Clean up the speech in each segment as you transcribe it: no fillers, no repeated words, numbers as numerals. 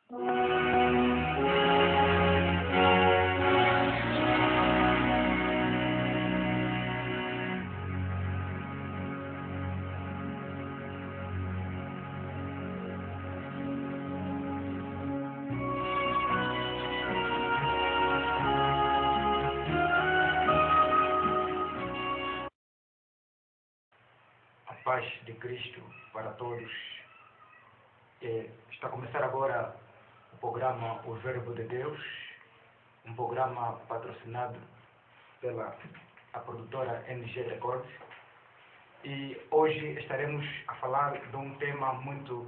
A paz de Cristo para todos. Está a começar agora o programa O Verbo de Deus, um programa patrocinado pela a produtora NG Records. E hoje estaremos a falar de um tema muito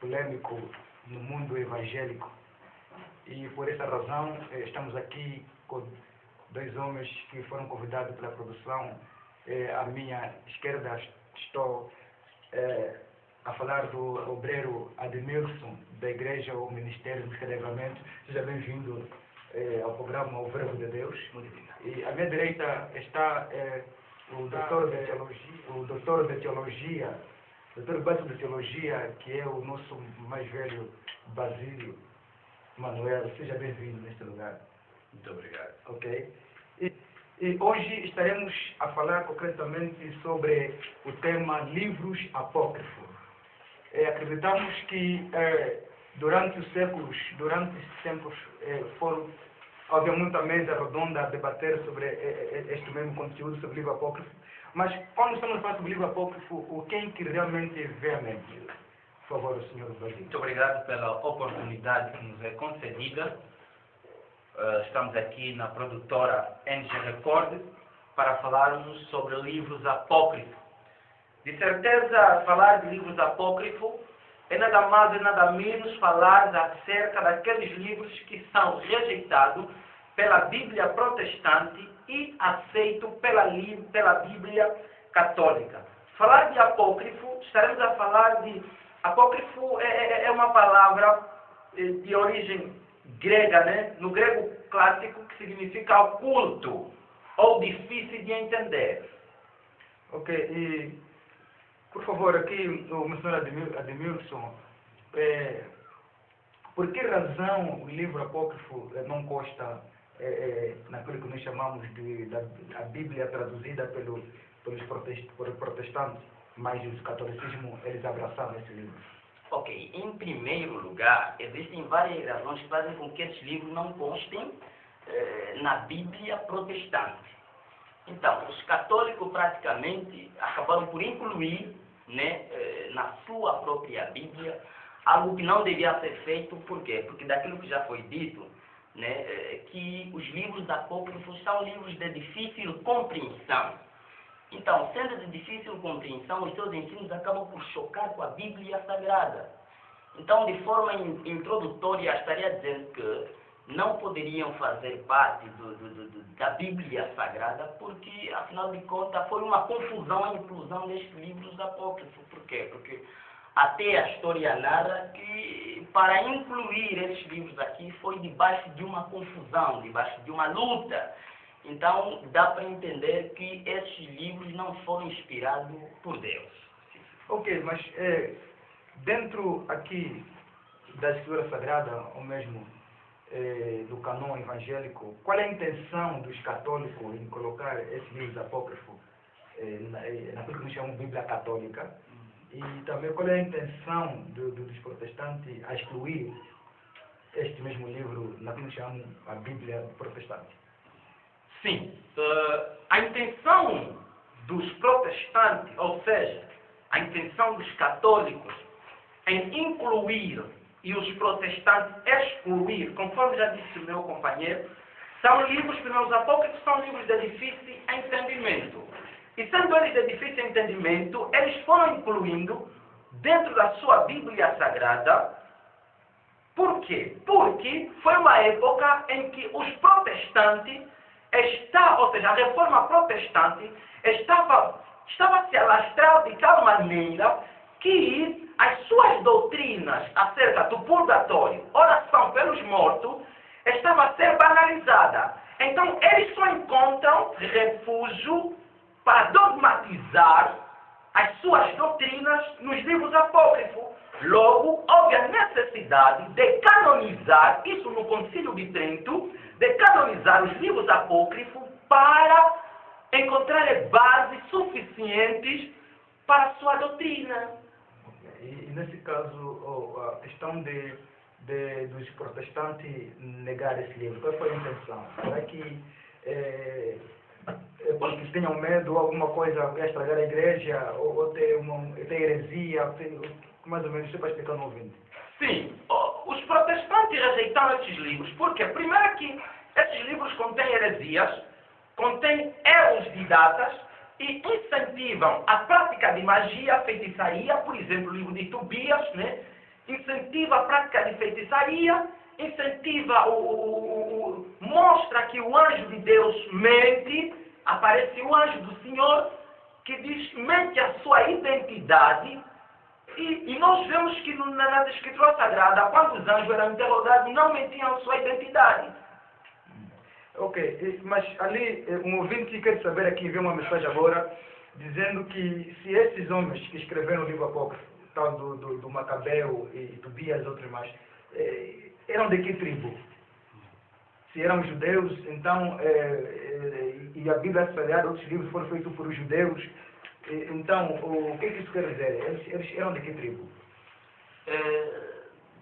polêmico no mundo evangélico. E por essa razão estamos aqui com dois homens que foram convidados pela produção. À minha esquerda estou a falar do obreiro Ademilson, da Igreja ou Ministério do Livramento. Seja bem-vindo ao programa O Verbo de Deus. E à minha direita está o doutor de teologia, doutor básico de teologia, que é o nosso mais velho Basílio Manuel. Seja bem-vindo neste lugar. Muito obrigado. Ok? E hoje estaremos a falar concretamente sobre o tema livros apócrifos. Acreditamos que durante os séculos, durante os tempos, houve muita mesa redonda a debater sobre este mesmo conteúdo, sobre o livro apócrifo. Mas quando estamos a falar sobre o livro apócrifo, quem que realmente vê a mente? Por favor, o senhor Basílio. Muito obrigado pela oportunidade que nos é concedida. Estamos aqui na produtora NG Record para falarmos sobre livros apócrifos. De certeza, falar de livros apócrifos é nada mais e nada menos falar acerca daqueles livros que são rejeitados pela Bíblia protestante e aceitos pela Bíblia católica. Falar de apócrifo, estaremos a falar de... Apócrifo é uma palavra de origem grega, né? No grego clássico, que significa oculto ou difícil de entender. Ok, e por favor, aqui o senhor Ademilson, por que razão o livro apócrifo não consta naquilo que nós chamamos da Bíblia traduzida pelos protestantes, mas os catolicismo eles abraçaram esse livro? Ok, em primeiro lugar, existem várias razões que fazem com que esses livros não constem na Bíblia protestante. Então, os católicos praticamente acabaram por incluir, né, na sua própria Bíblia algo que não devia ser feito. Por quê? Porque daquilo que já foi dito, né, que os livros apócrifos são livros de difícil compreensão. Então, sendo de difícil compreensão, os seus ensinos acabam por chocar com a Bíblia Sagrada. Então, de forma introdutória, estaria dizendo que não poderiam fazer parte da Bíblia Sagrada, porque, afinal de contas, foi uma confusão a inclusão destes livros apócrifos. Por quê? Porque até a história narra que, para incluir esses livros aqui, foi debaixo de uma confusão, debaixo de uma luta. Então, dá para entender que esses livros não foram inspirados por Deus. Ok, mas dentro aqui da Escritura Sagrada, ou mesmo do canon evangélico, qual é a intenção dos católicos em colocar esses livros apócrifos naquilo que nós chamamos de Bíblia Católica? E também qual é a intenção dos protestantes a excluir este mesmo livro naquilo que chamamos a Bíblia Protestante? Sim, a intenção dos protestantes, ou seja, a intenção dos católicos em incluir e os protestantes excluir, conforme já disse o meu companheiro, são livros que os apócrifos são livros de difícil entendimento. E sendo eles de difícil entendimento, eles foram incluindo dentro da sua Bíblia Sagrada. Por quê? Porque foi uma época em que os protestantes ou seja, a reforma protestante estava se alastrando de tal maneira que as suas doutrinas acerca do purgatório, oração pelos mortos, estava a ser banalizada. Então, eles só encontram refúgio para dogmatizar as suas doutrinas nos livros apócrifos. Logo, houve a necessidade de canonizar, isso no Concílio de Trento, de canonizar os livros apócrifos para encontrar bases suficientes para a sua doutrina. E nesse caso, a questão dos protestantes negar esse livro, qual foi a intenção? Será que é porque tenham medo, alguma coisa vai estragar a igreja, ou ter heresia, mais ou menos, você vai explicar no ouvinte? Sim, os protestantes rejeitaram esses livros, porque primeiro que esses livros contêm heresias, contêm erros didatas e incentivam a prática de magia, feitiçaria, por exemplo, o livro de Tobias, né? Incentiva a prática de feitiçaria, incentiva, mostra que o anjo de Deus mente, aparece o anjo do Senhor, que diz, mente a sua identidade, e nós vemos que na Escritura Sagrada, quando os anjos eram interrogados, não mentiam a sua identidade. Ok, mas ali, um ouvinte quer saber aqui, vê uma mensagem agora, dizendo que se esses homens que escreveram o livro apócrifo, tal do Macabeu e Tobias e outros mais, eram de que tribo? Se eram judeus, então, e a Bíblia é sagrada, outros livros foram feitos por os judeus, então, o que isso quer dizer? Eles eram de que tribo?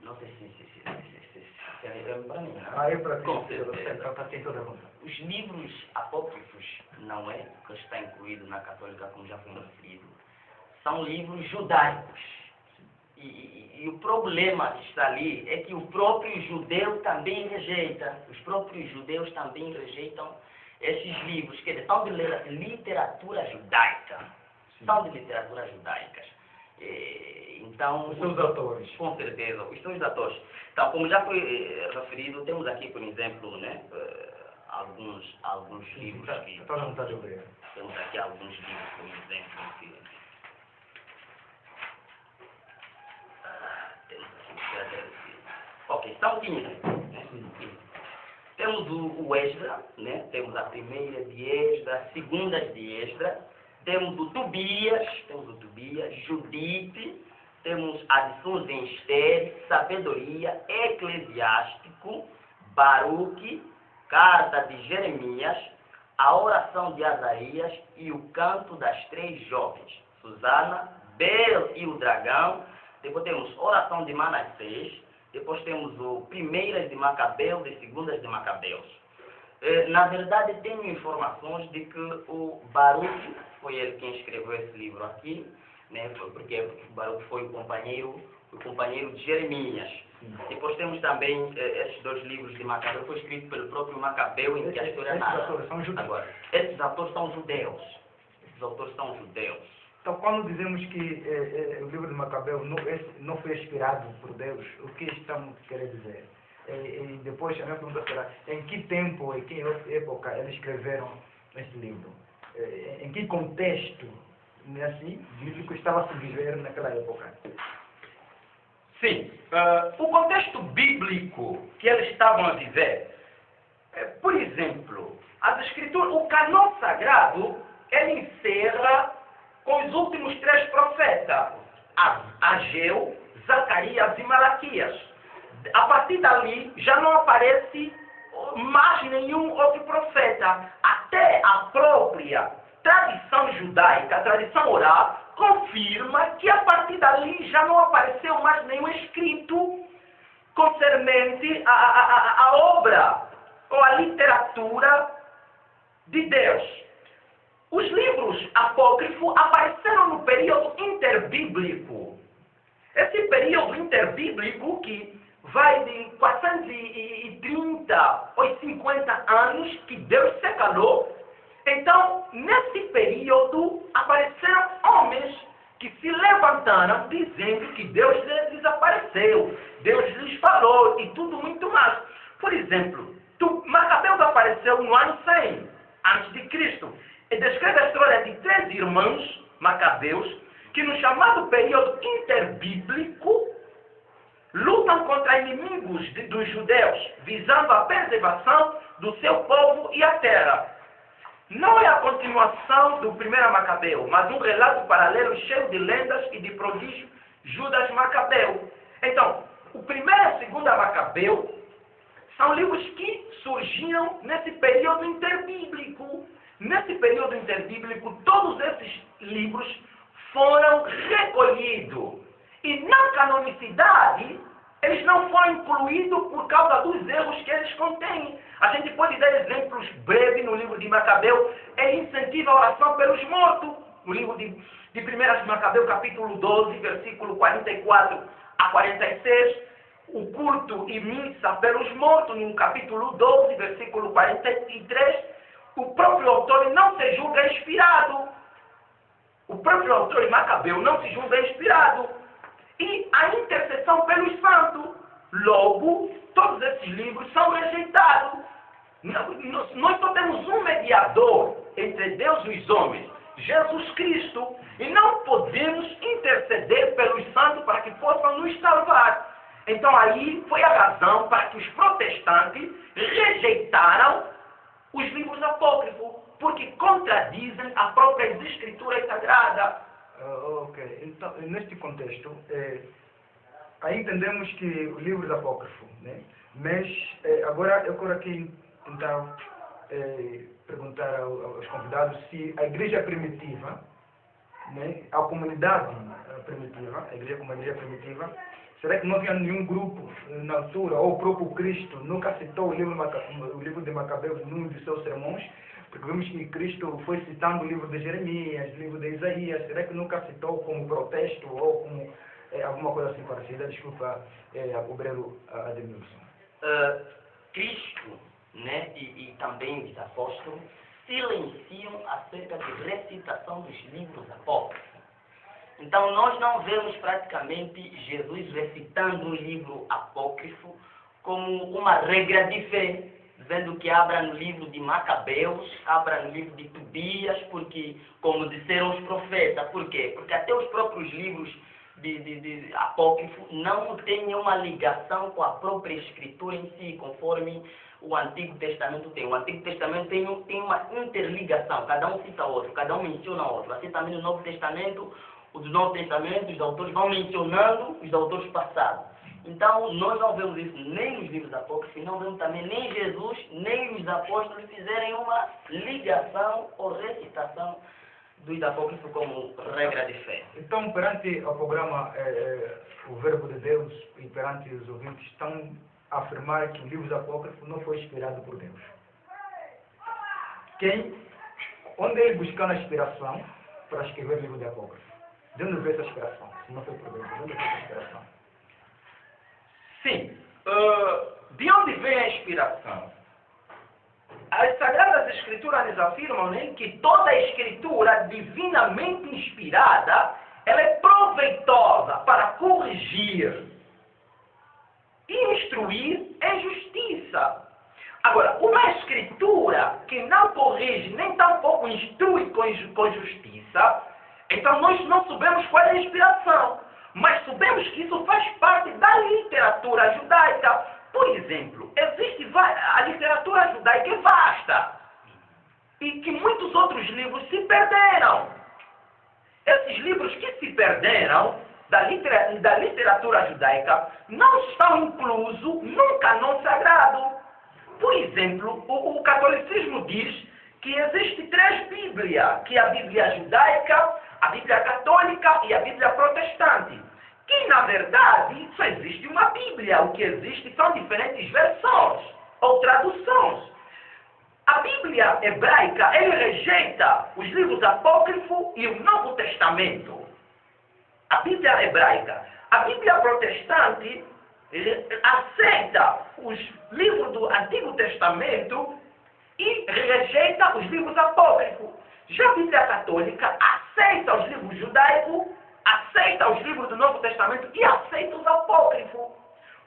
Não sei se é para mim, não? É para ti, Com certeza. está toda a vontade. Os livros apócrifos, não é que está incluído na católica, como já foi referido, são livros judaicos. E o problema que está ali é que o próprio judeu também rejeita. Os próprios judeus também rejeitam esses livros, que são de literatura judaica. São de literatura judaicas. Então, Os seus autores. Com certeza, os seus autores. Então, como já foi referido, temos aqui, por exemplo, né, alguns livros que... Está à vontade de ouvir. Temos aqui alguns livros, por exemplo, que... temos aqui... Ok, são 15. Temos o Esdra, né? Temos a primeira de Esdra, a segunda de Esdra. Temos o Tobias, Judite, temos adições em Esther, Sabedoria, Eclesiástico, Baruque, Carta de Jeremias, a Oração de Azarias e o Canto das Três Jovens, Susana, Bel e o Dragão. Depois temos Oração de Manassés, depois temos o Primeiras de Macabeus e Segundas de Macabeus. Na verdade, tenho informações de que o Baruque foi ele quem escreveu esse livro aqui, né? Porque o Baruque foi o companheiro de Jeremias. Depois temos também esses dois livros de Macabeu, foi escrito pelo próprio Macabeu, em que a história narra. Agora, esses autores são judeus. Então, quando dizemos que o livro de Macabeu não foi inspirado por Deus, o que estamos querendo dizer? E depois a minha pergunta será, em que tempo, em que época eles escreveram esse livro? Em que contexto, assim, bíblico estava a se viver naquela época? Sim, o contexto bíblico que eles estavam a viver, por exemplo, as escrituras, o canon sagrado, ele encerra com os últimos 3 profetas, Ageu, Zacarias e Malaquias. A partir dali já não aparece mais nenhum outro profeta. Até a própria tradição judaica, a tradição oral, confirma que a partir dali já não apareceu mais nenhum escrito concernente à obra ou à literatura de Deus. Os livros apócrifos apareceram no período interbíblico. Esse período interbíblico que vai de 430 ou 50 anos que Deus se calou. Então, nesse período, apareceram homens que se levantaram dizendo que Deus lhes desapareceu, Deus lhes falou e tudo muito mais. Por exemplo, Macabeus apareceu no ano 100 a.C. e descreve a história de 3 irmãos Macabeus que no chamado período interbíblico lutam contra inimigos dos judeus, visando a preservação do seu povo e a terra. Não é a continuação do primeiro Macabeu, mas um relato paralelo cheio de lendas e de prodígios Judas Macabeu. Então, o primeiro e o segundo Macabeu são livros que surgiram nesse período interbíblico. Nesse período interbíblico, todos esses livros foram recolhidos. E na canonicidade, eles não foram incluídos por causa dos erros que eles contêm. A gente pode dar exemplos breves no livro de Macabeu. Ele incentiva a oração pelos mortos. No livro de 1 Macabeu, capítulo 12, versículo 44 a 46. O culto e missa pelos mortos, no capítulo 12, versículo 43. O próprio autor não se julga inspirado. O próprio autor de Macabeu não se julga inspirado. E a intercessão pelos santos. Logo, todos esses livros são rejeitados. Nós só temos um mediador entre Deus e os homens, Jesus Cristo. E não podemos interceder pelos santos para que possam nos salvar. Então aí foi a razão para que os protestantes rejeitaram os livros apócrifos, porque contradizem a própria escritura sagrada. Ok, então neste contexto, aí entendemos que o livro apócrifo, né? Mas agora eu quero aqui tentar perguntar aos convidados se a igreja primitiva, né, a comunidade primitiva, a igreja como a igreja primitiva, será que não havia nenhum grupo na altura, ou o próprio Cristo nunca citou o livro de Macabeus num de seus sermões? Porque vemos que Cristo foi citando o livro de Jeremias, o livro de Isaías. Será que nunca citou como protesto ou como alguma coisa assim parecida? Desculpa, obreiro Ademilson. Cristo, né, e também os apóstolos silenciam acerca de recitação dos livros apócrifos. Então, nós não vemos praticamente Jesus recitando um livro apócrifo como uma regra de fé, dizendo que abra no livro de Macabeus, abra no livro de Tobias, porque, como disseram os profetas. Por quê? Porque até os próprios livros de apócrifo não têm uma ligação com a própria escritura em si, conforme o Antigo Testamento tem. O Antigo Testamento tem uma interligação, cada um cita outro, cada um menciona outro. Assim também no Novo Testamento, o do Novo Testamento, os autores vão mencionando os autores passados. Então, nós não vemos isso nem nos livros apócrifos, não vemos também nem Jesus, nem os apóstolos fizerem uma ligação ou recitação dos apócrifos como regra de fé. Então, perante o programa O Verbo de Deus e perante os ouvintes, estão a afirmar que o livro apócrifo não foi inspirado por Deus. Onde eles buscaram a inspiração para escrever o livro de apócrifo? De onde veio essa inspiração? Se não foi por Deus, de onde veio essa inspiração? Sim. De onde vem a inspiração? As Sagradas Escrituras nos afirmam, né, que toda a Escritura divinamente inspirada, ela é proveitosa para corrigir e instruir em justiça. Agora, uma Escritura que não corrige, nem tampouco instrui com justiça, então nós não sabemos qual é a inspiração. Mas sabemos que isso faz parte da literatura judaica. Por exemplo, existe a literatura judaica é vasta. E que muitos outros livros se perderam. Esses livros que se perderam da literatura judaica não estão inclusos num canon sagrado. Por exemplo, o catolicismo diz que existem 3 Bíblias, que é a Bíblia judaica, a Bíblia católica e a Bíblia protestante. Que, na verdade, só existe uma Bíblia. O que existe são diferentes versões ou traduções. A Bíblia hebraica, ele rejeita os livros apócrifos e o Novo Testamento. A Bíblia hebraica. A Bíblia protestante aceita os livros do Antigo Testamento e rejeita os livros apócrifos. Já a Bíblia católica aceita os livros judaicos, aceita os livros do Novo Testamento e aceita os apócrifos.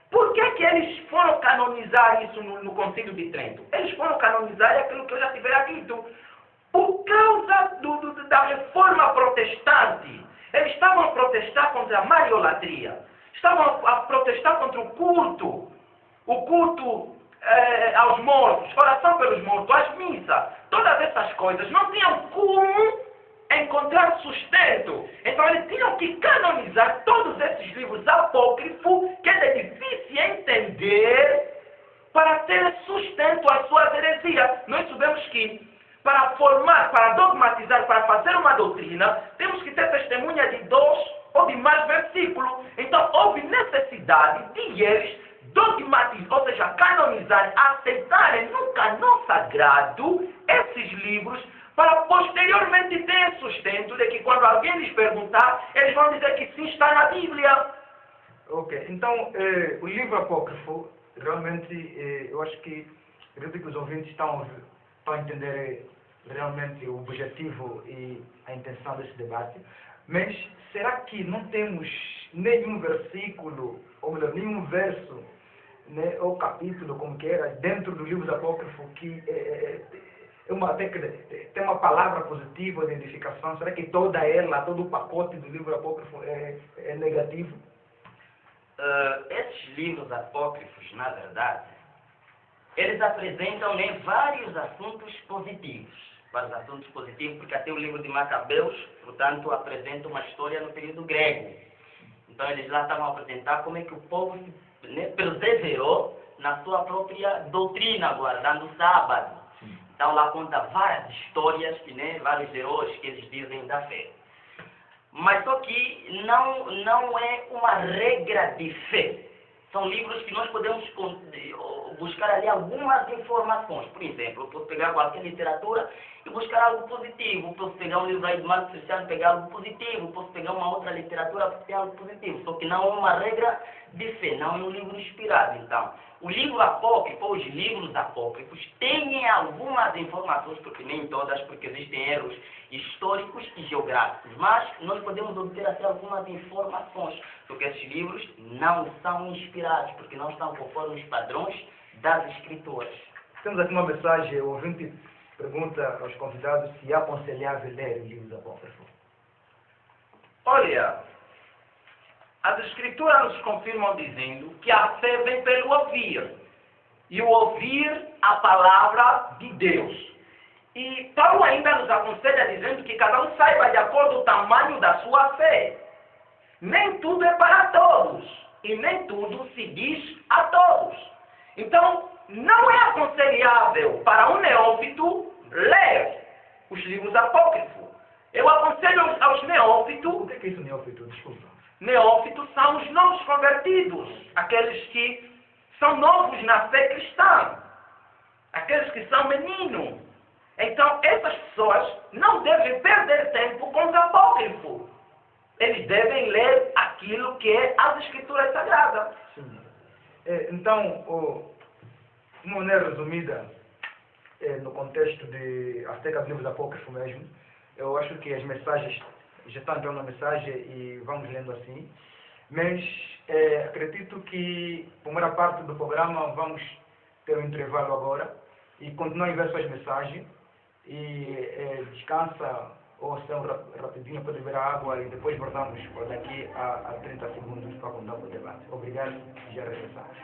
Por que eles foram canonizar isso no Concílio de Trento? Eles foram canonizar aquilo que eu já tivera dito. Por causa da reforma protestante. Eles estavam a protestar contra a mariolatria. Estavam a protestar contra o culto aos mortos, oração pelos mortos, as missas. Todas essas coisas não tinham como encontrar sustento. Então eles tinham que canonizar todos esses livros apócrifos que é difícil entender para ter sustento às suas heresias. Nós sabemos que para formar, para dogmatizar, para fazer uma doutrina, temos que ter testemunha de 2 ou de mais versículos. Então houve necessidade de eles dogmatizar, ou seja, canonizar, aceitarem no canon sagrado esses livros para posteriormente ter sustento de que quando alguém lhes perguntar, eles vão dizer que sim, está na Bíblia. Ok, então o livro apócrifo, realmente, eu acho que os ouvintes estão a entender realmente o objetivo e a intenção desse debate, mas será que não temos nenhum versículo, ou melhor, nenhum verso, né, ou capítulo, como que era, dentro do livro apócrifo que tem uma palavra positiva de edificação? Será que todo o pacote do livro apócrifo é negativo? Esses livros apócrifos, na verdade, eles apresentam, né, vários assuntos positivos. Vários assuntos positivos, porque até o livro de Macabeus, portanto, apresenta uma história no período grego. Então, eles lá estavam a apresentar como é que o povo, né, perseverou na sua própria doutrina, guardando o sábado. Então, lá conta várias histórias, né, vários heróis que eles dizem da fé. Mas só que não é uma regra de fé. São livros que nós podemos buscar ali algumas informações. Por exemplo, eu posso pegar qualquer literatura e buscar algo positivo. Posso pegar um livro aí de Marcos Cristiano e pegar algo positivo. Posso pegar uma outra literatura e pegar algo positivo. Só que não é uma regra de fé, não é um livro inspirado. Então, o livro apócrifo, ou os livros apócrifos, têm algumas informações, porque nem todas, porque existem erros históricos e geográficos. Mas nós podemos obter até algumas informações, porque esses livros não são inspirados, porque não estão conforme os padrões das escrituras. Temos aqui uma mensagem, o ouvinte pergunta aos convidados se é aconselhável ler os livros apócrifos. Olha, as escrituras nos confirmam dizendo que a fé vem pelo ouvir, e o ouvir a palavra de Deus. E Paulo ainda nos aconselha dizendo que cada um saiba de acordo com o tamanho da sua fé. Nem tudo é para todos, e nem tudo se diz a todos. Então, não é aconselhável para um neófito ler os livros apócrifos. Eu aconselho aos neófitos. O que é isso, neófito? Desculpa. Neófitos são os novos convertidos, aqueles que são novos na fé cristã, aqueles que são meninos. Então, essas pessoas não devem perder tempo com os apócrifos. Eles devem ler aquilo que é as Escrituras Sagradas. Sim. Então, de uma maneira resumida, no contexto acerca dos livros apócrifos mesmo, eu acho que as mensagens já estão entrando na mensagem e vamos lendo assim. Mas acredito que, primeira parte do programa, vamos ter um intervalo agora e continuar em ver suas mensagens. E descansa ou se rapidinho para beber a água e depois voltamos por daqui a 30 segundos para contar o debate. Obrigado e já regressamos.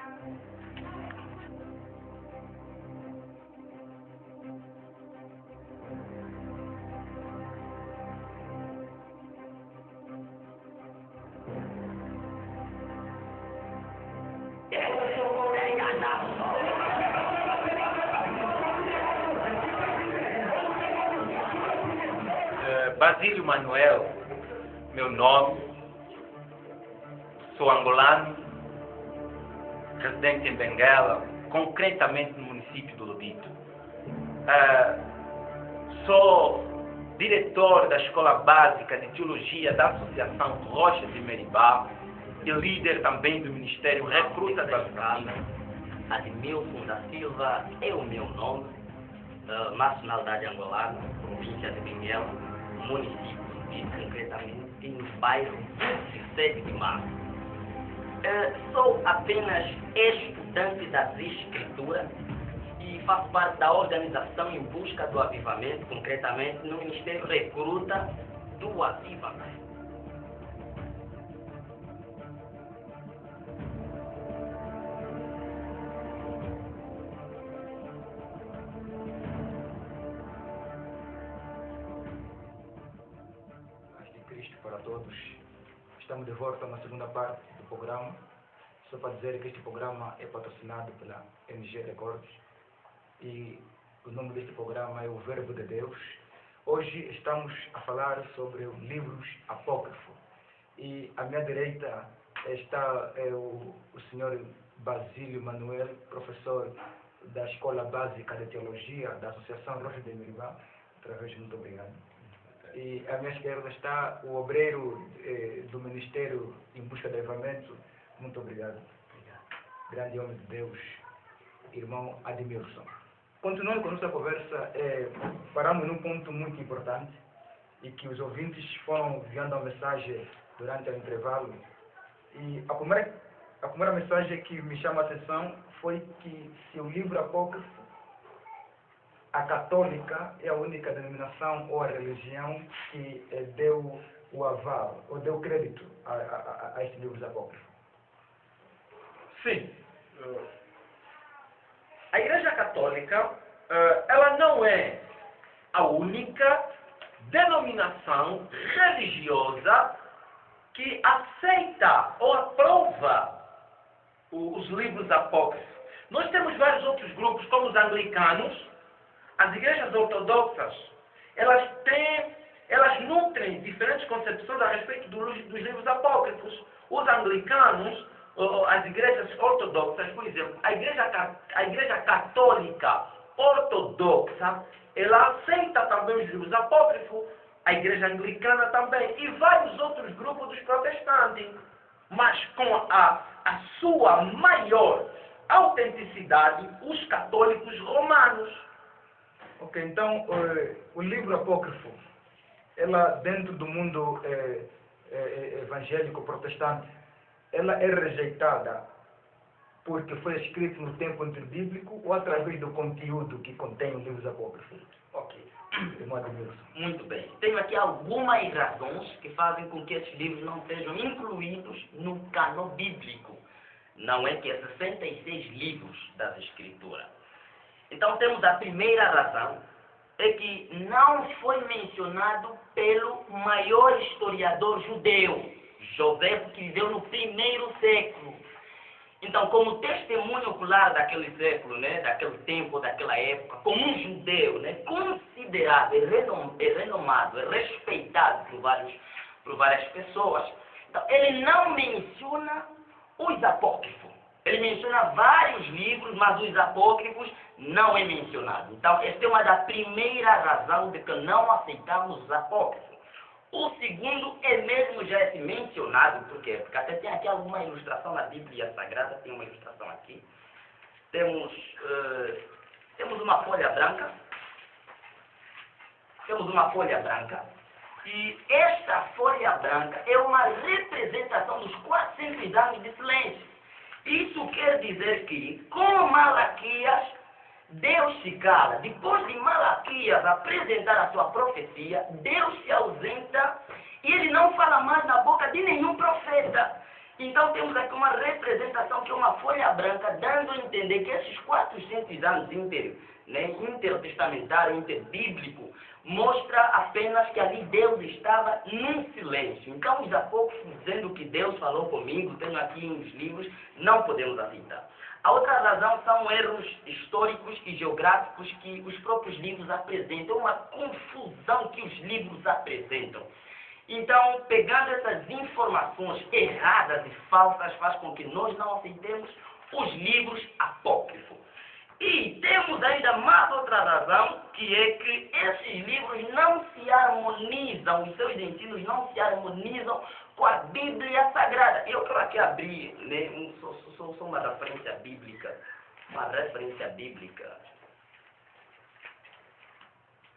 Basílio Manuel, meu nome, sou angolano, residente em Benguela, concretamente no município do Lobito. Sou diretor da Escola Básica de Teologia da Associação Rocha de Meribá e líder também do Ministério Recruta da Escola. Admilson da Silva é o meu nome, nacionalidade angolana, província de Benguela, município e concretamente no bairro 27 de Março. Sou apenas estudante das Escrituras e faço parte da organização em busca do avivamento, concretamente no Ministério Recruta do Avivamento. todos. Estamos de volta na segunda parte do programa. Só para dizer que este programa é patrocinado pela NG Records e o nome deste programa é O Verbo de Deus. Hoje estamos a falar sobre livros apócrifos e à minha direita está o senhor Basílio Manuel, professor da Escola Básica de Teologia da Associação Rocha de Miribá. Outra vez, muito obrigado. E à minha esquerda está o obreiro do Ministério em Busca de Avivamento. Muito obrigado. Grande homem de Deus, irmão Admilson. Continuando com a nossa conversa, paramos num ponto muito importante e que os ouvintes foram enviando a mensagem durante o intervalo. E a primeira mensagem que me chama a atenção foi que se o livro apócrifo, a católica é a única denominação ou a religião que deu o aval, ou deu crédito a estes livros apócrifos. Sim. A Igreja Católica, ela não é a única denominação religiosa que aceita ou aprova os livros apócrifos. Nós temos vários outros grupos, como os anglicanos, as igrejas ortodoxas. Elas nutrem diferentes concepções a respeito dos livros apócrifos. Os anglicanos, as igrejas ortodoxas, por exemplo, a igreja católica ortodoxa, ela aceita também os livros apócrifos, a igreja anglicana também, e vários outros grupos dos protestantes, mas com a sua maior autenticidade, os católicos romanos. Ok, então o livro apócrifo, ela dentro do mundo evangélico protestante, ela é rejeitada porque foi escrito no tempo interbíblico ou através do conteúdo que contém os livros apócrifos? Ok. Muito bem. Tenho aqui algumas razões que fazem com que esses livros não sejam incluídos no cânon bíblico. Não é que é 66 livros das Escrituras. Então temos a primeira razão, é que não foi mencionado pelo maior historiador judeu, José, que viveu no primeiro século. Então, como testemunho ocular daquele século, daquele tempo, daquela época, como um judeu, considerado, renomado, respeitado por várias pessoas, então, ele não menciona os apócrifos. Ele menciona vários livros, mas os apócrifos não é mencionado. Então, esta é uma da primeira razão de que não aceitamos os apócrifos. O segundo é mesmo já esse mencionado, por quê? Porque até tem aqui alguma ilustração na Bíblia Sagrada, tem uma ilustração aqui. Temos uma folha branca. Temos uma folha branca. E esta folha branca é uma representação dos 400 anos de silêncio. Isso quer dizer que, com Malaquias, Deus se cala. Depois de Malaquias apresentar a sua profecia, Deus se ausenta e ele não fala mais na boca de nenhum profeta. Então temos aqui uma representação que é uma folha branca, dando a entender que esses 400 anos intertestamentário, interbíblico, mostra apenas que ali Deus estava num silêncio. Então os apócrifos dizendo que Deus falou comigo, tenho aqui nos livros, não podemos aceitar. A outra razão são erros históricos e geográficos que os próprios livros apresentam, uma confusão que os livros apresentam. Então, pegando essas informações erradas e falsas, faz com que nós não aceitemos os livros apócrifos. E temos ainda mais outra razão, que é que esses livros não se harmonizam, os seus ensinos não se harmonizam com a Bíblia Sagrada. Eu quero aqui abrir só uma referência bíblica.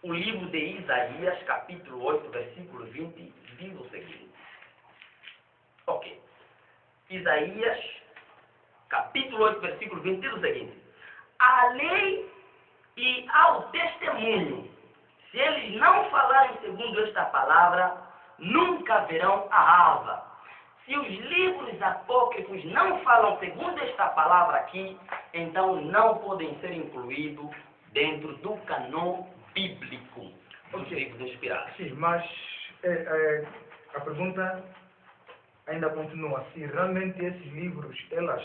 O livro de Isaías, capítulo 8, versículo 20, diz o seguinte. Ok. Isaías, capítulo 8, versículo 20, diz o seguinte. À lei e ao testemunho, se eles não falarem segundo esta palavra, nunca verão a alva. Se os livros apócrifos não falam segundo esta palavra aqui, então não podem ser incluídos dentro do canon bíblico dos livros inspirados. Sim, mas a pergunta ainda continua. Se realmente esses livros, elas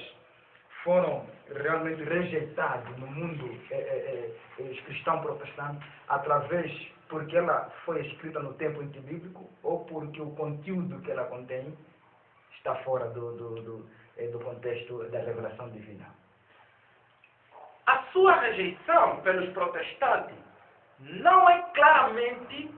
foram realmente rejeitados no mundo cristão protestante porque ela foi escrita no tempo antibíblico ou porque o conteúdo que ela contém está fora do contexto da revelação divina. A sua rejeição pelos protestantes não é claramente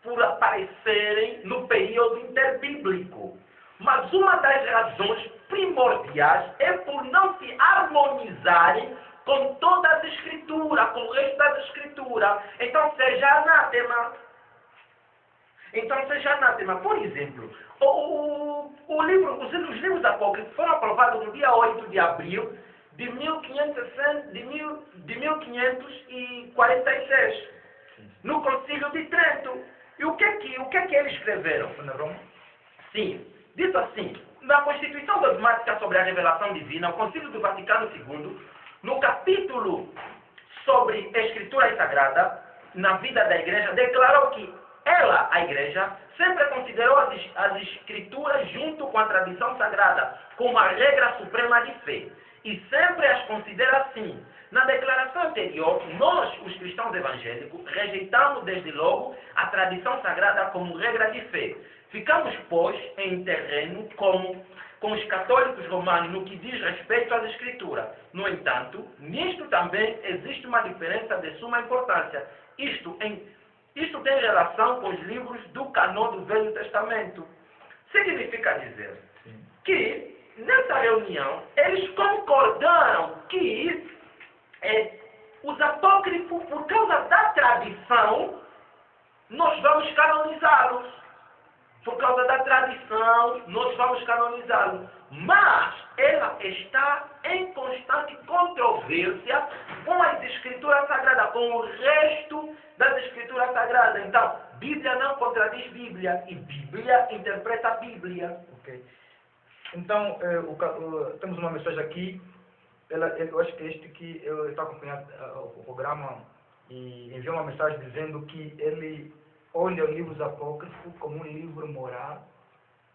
por aparecerem no período interbíblico, mas uma das razões primordiais é por não se harmonizarem com toda as escrituras, com o resto das escrituras. Então seja anátema. Por exemplo, os livros apócrifos foram aprovados no dia 8 de abril de 1546, no Concílio de Trento. E o que é que eles escreveram? Foi na Roma? Sim, dito assim, na Constituição Dogmática sobre a Revelação Divina, o Concílio do Vaticano II, no capítulo sobre Escritura Sagrada, na vida da Igreja, declarou que ela, a Igreja, sempre considerou as Escrituras junto com a tradição sagrada como a regra suprema de fé. E sempre as considera assim. Na declaração anterior, nós, os cristãos evangélicos, rejeitamos desde logo a tradição sagrada como regra de fé. Ficamos, pois, em terreno com os católicos romanos no que diz respeito às Escrituras. No entanto, nisto também existe uma diferença de suma importância. Isto tem relação com os livros do canô do Velho Testamento. Significa dizer que, nessa reunião, eles concordaram que os apócrifos, por causa da tradição, nós vamos canonizá-los. Por causa da tradição, nós vamos canonizá-los. Mas ela está em constante controvérsia com as Escrituras Sagradas, com o resto das Escrituras Sagradas. Então, Bíblia não contradiz Bíblia e Bíblia interpreta a Bíblia. Ok. Então, temos uma mensagem aqui. Eu acho que este que eu estou acompanhando o programa e enviou uma mensagem dizendo que ele olha os livros apócrifos como um livro moral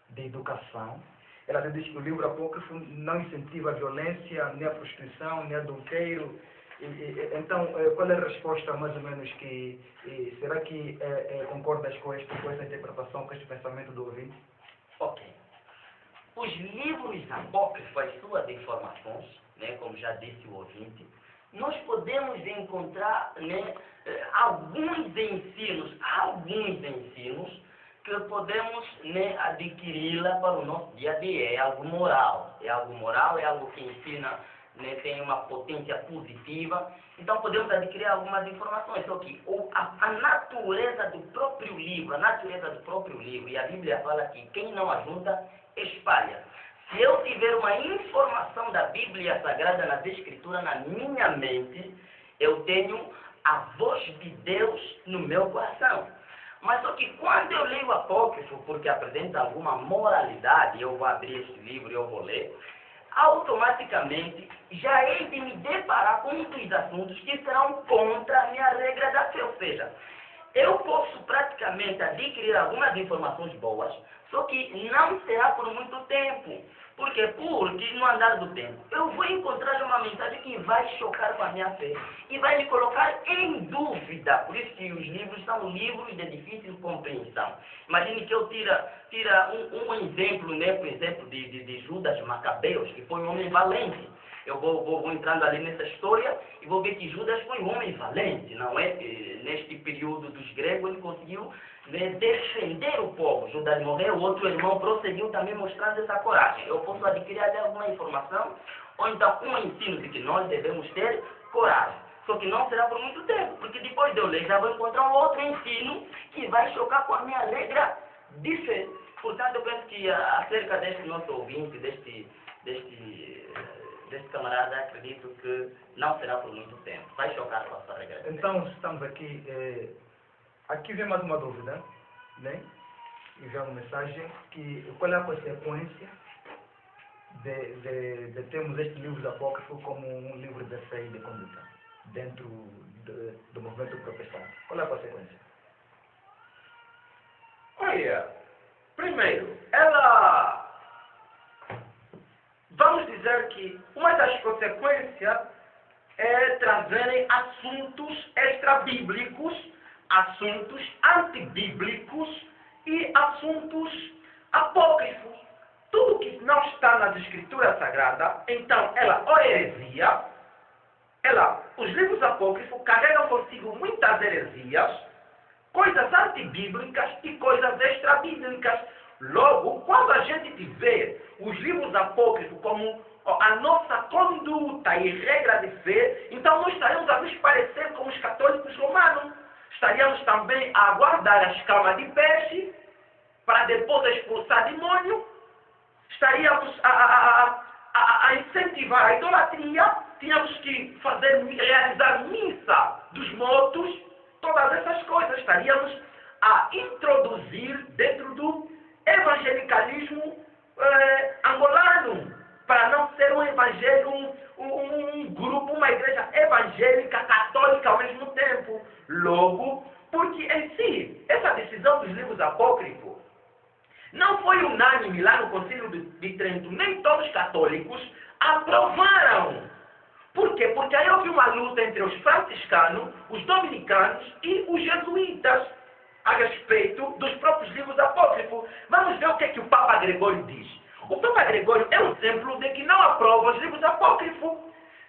de educação. Ela diz que o livro apócrifo não incentiva a violência, nem a prostituição, nem adultério. Então, qual é a resposta mais ou menos será que concordas com essa interpretação, com este pensamento do ouvinte? Ok. Os livros apócrifos, as suas informações, como já disse o ouvinte, nós podemos encontrar alguns ensinos que podemos adquiri-la para o nosso dia a dia. É algo moral, é algo que ensina, tem uma potência positiva. Então podemos adquirir algumas informações. Só que a natureza do próprio livro, e a Bíblia fala que quem não ajunta, espalha. Se eu tiver uma informação da Bíblia Sagrada nas Escrituras na minha mente, eu tenho a voz de Deus no meu coração. Mas só que quando eu leio o apócrifo, porque apresenta alguma moralidade, eu vou abrir este livro e eu vou ler, automaticamente já hei de me deparar com muitos assuntos que serão contra a minha regra da fé. Ou seja, eu posso praticamente adquirir algumas informações boas, só que não será por muito tempo. Por quê? Porque no andar do tempo eu vou encontrar uma mensagem que vai chocar com a minha fé e vai me colocar em dúvida. Por isso que os livros são livros de difícil compreensão. Imagine que eu tira um exemplo, por exemplo, de Judas Macabeus, que foi um homem valente. Eu vou entrando ali nessa história e vou ver que Judas foi um homem valente, não é? Neste período dos gregos ele conseguiu defender o povo. Judas morreu, o outro irmão prosseguiu também mostrando essa coragem. Eu posso adquirir ali alguma informação, ou então um ensino de que nós devemos ter coragem. Só que não será por muito tempo, porque depois de eu ler já vou encontrar um outro ensino que vai chocar com a minha regra de fé. Portanto, eu penso que acerca deste nosso ouvinte, deste camarada, acredito que não será por muito tempo. Vai chocar com a sua regra. Então, estamos aqui. Aqui vem mais uma dúvida, né? E vem uma mensagem qual é a consequência de termos este livro apócrifo como um livro de fé e de conduta dentro do movimento protestante? Qual é a consequência? Olha, Primeiro, ela, vamos dizer que uma das consequências é trazerem assuntos extrabíblicos, assuntos antibíblicos e assuntos apócrifos. Tudo que não está nas Escrituras Sagradas, então ela ou é heresia, os livros apócrifos carregam consigo muitas heresias, coisas antibíblicas e coisas extrabíblicas. Logo, quando a gente vê os livros apócrifos como a nossa conduta e regra de fé, então nós estaremos a nos parecer com os católicos romanos. Estaríamos também a guardar a escama de peixe para depois expulsar demônio. Estaríamos a incentivar a idolatria. Tínhamos que realizar missa dos mortos. Todas essas coisas estaríamos a introduzir dentro do evangelicalismo angolano, para não ser um evangelho, um grupo, uma igreja evangélica, católica ao mesmo tempo. Logo, porque em si, essa decisão dos livros apócrifos não foi unânime lá no Concílio de Trento, nem todos os católicos aprovaram. Por quê? Porque aí houve uma luta entre os franciscanos, os dominicanos e os jesuítas a respeito dos próprios livros apócrifos. Vamos ver o que é que o Papa Gregório diz. O Papa Gregório é um exemplo de que não aprova os livros apócrifos.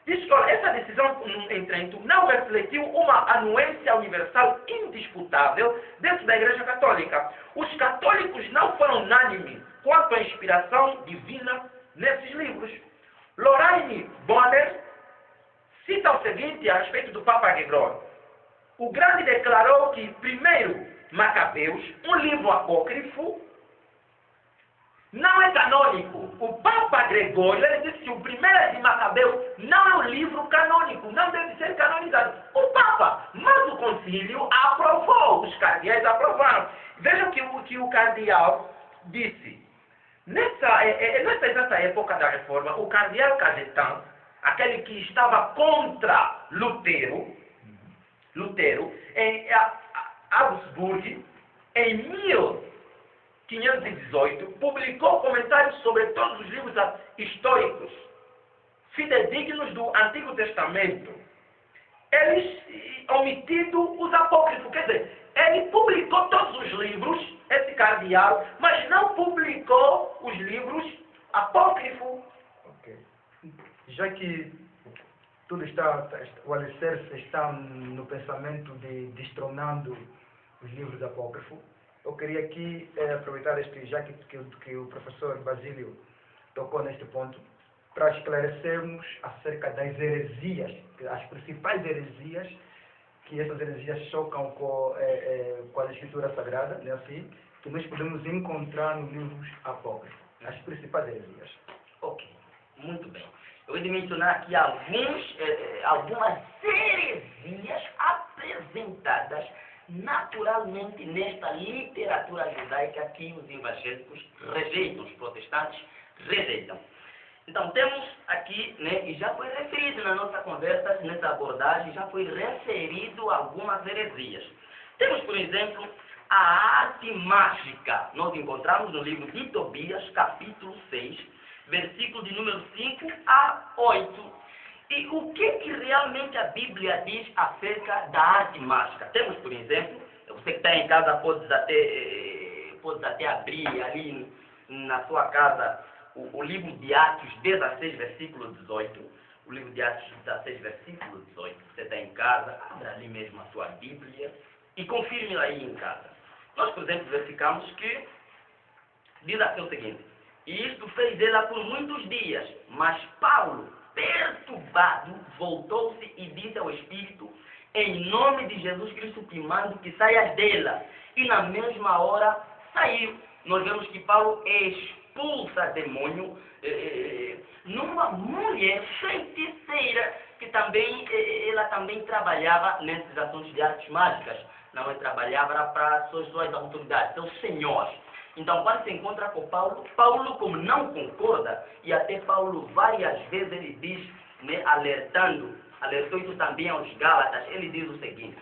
Diz que olha, essa decisão em Trento não refletiu uma anuência universal indisputável dentro da Igreja Católica. Os católicos não foram unânimes quanto à inspiração divina nesses livros. Lorraine Bonner cita o seguinte a respeito do Papa Gregório. O Grande declarou que, primeiro, Macabeus, um livro apócrifo, não é canônico. O Papa Gregório, ele disse que o primeiro de Macabeus não é um livro canônico, não deve ser canonizado. O Papa, mas o concílio aprovou, os cardeais aprovaram. Vejam que o cardeal disse, nessa exata época da reforma, o cardeal Cajetan, aquele que estava contra Lutero, em Augsburg, em 1518, publicou comentários sobre todos os livros históricos fidedignos do Antigo Testamento. Eles omitido os apócrifos, quer dizer, ele publicou todos os livros, esse cardeal, mas não publicou os livros apócrifos. Ok. Já que tudo o alicerce está no pensamento de destronando os livros apócrifos, eu queria aqui aproveitar já que o professor Basílio tocou neste ponto, para esclarecermos acerca das heresias, as principais heresias, que essas heresias chocam com a Escritura Sagrada, né, assim, que nós podemos encontrar nos livros apócrifos, as principais heresias. Ok, muito bem. Eu vou mencionar aqui algumas heresias apresentadas naturalmente nesta literatura judaica que os evangélicos rejeitam, os protestantes rejeitam. Então temos aqui, né, e já foi referido na nossa conversa, nessa abordagem, já foi referido algumas heresias. Temos, por exemplo, a arte mágica. Nós encontramos no livro de Tobias, capítulo 6, versículo de número 5 a 8. E o que realmente a Bíblia diz acerca da arte mágica? Temos, por exemplo, você que está em casa pode até abrir ali na sua casa o livro de Atos 16, versículo 18. O livro de Atos 16, versículo 18. Você está em casa, abra ali mesmo a sua Bíblia e confirme aí em casa. Nós, por exemplo, verificamos que diz aqui o seguinte: e isto fez ela por muitos dias, mas Paulo, perturbado, voltou-se e disse ao Espírito: em nome de Jesus Cristo te mando que saias dela. E na mesma hora saiu. Nós vemos que Paulo expulsa demônio numa mulher feiticeira que ela também trabalhava nesses assuntos de artes mágicas. Não, ela trabalhava para suas autoridades, seus senhores. Então, quando se encontra com Paulo, como não concorda, e até Paulo várias vezes ele diz, né, alertou isso também aos Gálatas, ele diz o seguinte,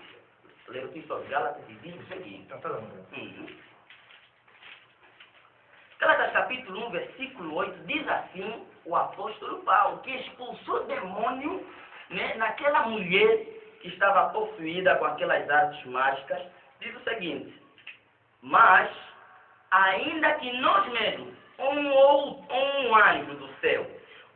alertou isso aos Gálatas e diz o seguinte. Gálatas capítulo 1, versículo 8, diz assim o apóstolo Paulo, que expulsou o demônio, né, naquela mulher que estava possuída com aquelas artes mágicas. Diz o seguinte: mas, ainda que nós mesmos, um anjo do céu,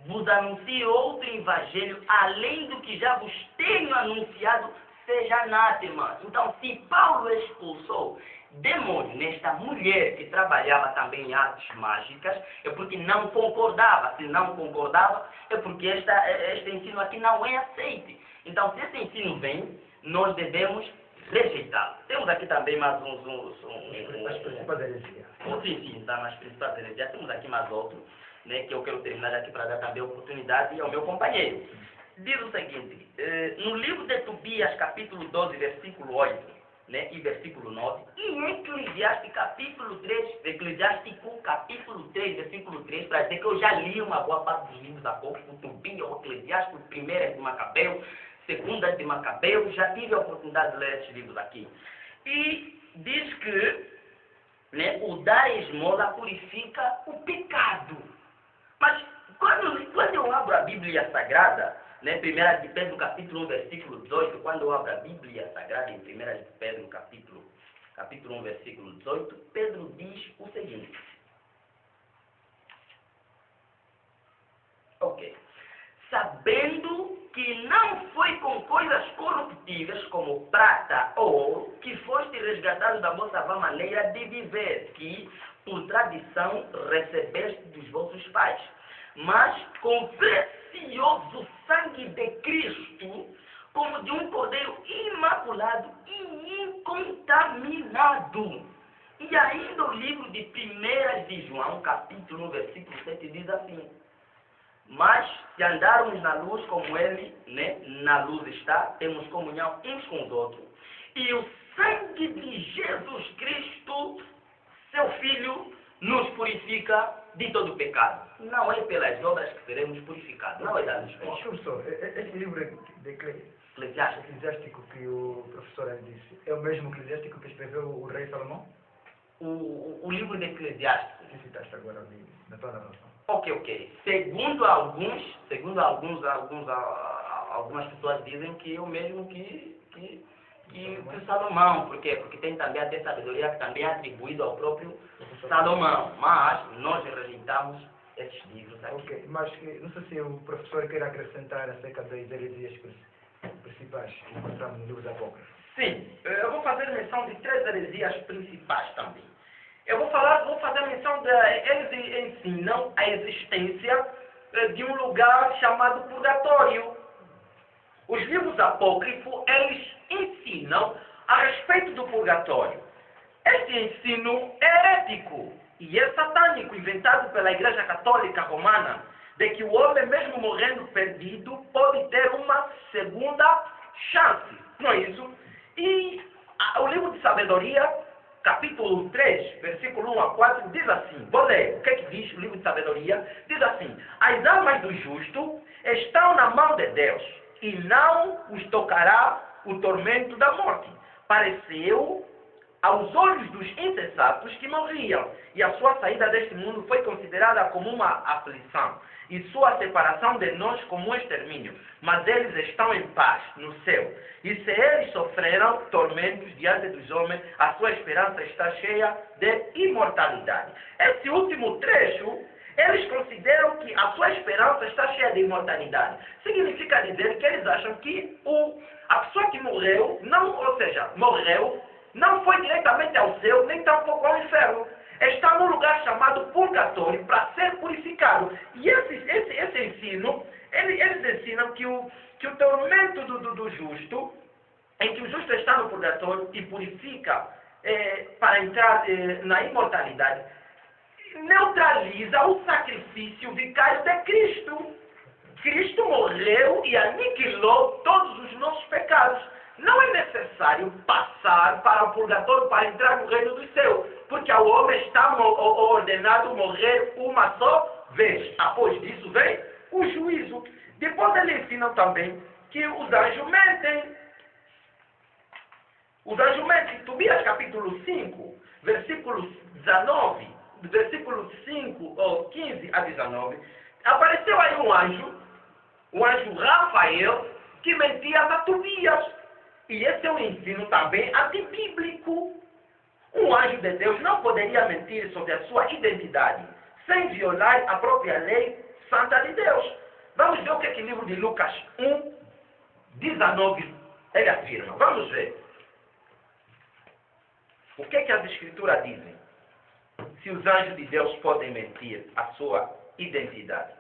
vos anuncie outro evangelho, além do que já vos tenho anunciado, seja anátema. Então, se Paulo expulsou demônio nesta mulher que trabalhava também em artes mágicas, é porque não concordava. Se não concordava, é porque este ensino aqui não é aceite. Então, se esse ensino vem, nós devemos rejeitá-lo. Temos aqui também mais As principais heresias. Sim, tá nas principais heresias. Temos aqui mais outro, né, que eu quero terminar aqui para dar também oportunidade ao meu companheiro. Diz o seguinte, no livro de Tobias, capítulo 12, versículo 8, né, e versículo 9, e em Eclesiástico, capítulo 3, versículo 3, para dizer que eu já li uma boa parte dos livros apócrifos, Tobias, o Eclesiástico, o primeiro é de Macabeu, segundo é de Macabeu, já tive a oportunidade de ler esses livros aqui. E diz que, né, o dar esmola purifica o pecado. Mas quando eu abro a Bíblia Sagrada, né, 1 de Pedro capítulo 1, versículo 18, quando eu abro a Bíblia Sagrada em 1 de Pedro capítulo 1, versículo 18, Pedro diz o seguinte. Ok. Sabendo que não foi com coisas corruptíveis como prata ou ouro que foste resgatado da vossa vã maneira de viver, que por tradição recebeste dos vossos pais, mas com precioso sangue de Cristo, como de um cordeiro imaculado e incontaminado. E ainda o livro de 1 de João, capítulo 1, versículo 7, diz assim: mas se andarmos na luz como Ele, né, na luz está, temos comunhão uns com os outros. E o sangue de Jesus Cristo, seu Filho, nos purifica de todo pecado. Não é pelas obras que seremos purificados, não é das obras. Professor, esse livro de Eclesiástico. Eclesiástico que o professor disse, é o mesmo Eclesiástico que escreveu o rei Salomão? O livro de Eclesiástico. Que citaste agora ali, na tua narração. Ok. Segundo algumas pessoas dizem que é o mesmo que Salomão. Por quê? Porque tem também até sabedoria que também é atribuído ao próprio Salomão. Mas nós rejeitamos esses livros aqui. Ok, mas não sei se o professor quer acrescentar acerca das heresias principais que encontramos no livro da Apócrifo. Sim, eu vou fazer menção de 3 heresias principais também. Eu vou fazer menção eles ensinam a existência de um lugar chamado purgatório. Os livros apócrifos, eles ensinam a respeito do purgatório. Este ensino é herético e é satânico, inventado pela Igreja Católica Romana, de que o homem, mesmo morrendo perdido, pode ter uma segunda chance. Não é isso? E o livro de Sabedoria, capítulo 3, versículo 1 a 4, diz assim, vou ler, o que é que diz o livro de Sabedoria? Diz assim: as almas do justo estão na mão de Deus, e não os tocará o tormento da morte. Pareceu aos olhos dos insensatos que morriam, e a sua saída deste mundo foi considerada como uma aflição, e sua separação de nós como um extermínio. Mas eles estão em paz no céu, e se eles sofreram tormentos diante dos homens, a sua esperança está cheia de imortalidade. Esse último trecho, eles consideram que a sua esperança está cheia de imortalidade. Significa dizer que eles acham que a pessoa que morreu, morreu, não foi diretamente ao céu, nem tampouco ao inferno. Está num lugar chamado purgatório para ser purificado. E esse ensino, eles ensinam que o tormento do justo, em que o justo está no purgatório e purifica para entrar na imortalidade, neutraliza o sacrifício vicário de Cristo. Cristo morreu e aniquilou todos os nossos pecados. Não é necessário passar para o purgatório para entrar no reino dos céus, porque ao homem está ordenado morrer uma só vez. Após disso vem o juízo. Depois ele ensina também que os anjos mentem. Os anjos mentem. Tobias capítulo 5, versículo 19, do versículo 5 ou 15 a 19, apareceu aí um anjo Rafael, que mentia a Tobias. E esse é um ensino também antibíblico. Um anjo de Deus não poderia mentir sobre a sua identidade, sem violar a própria lei santa de Deus. Vamos ver o que é que o livro de Lucas 1, 19, ele afirma. Vamos ver. O que é que as escrituras dizem? Se os anjos de Deus podem mentir a sua identidade.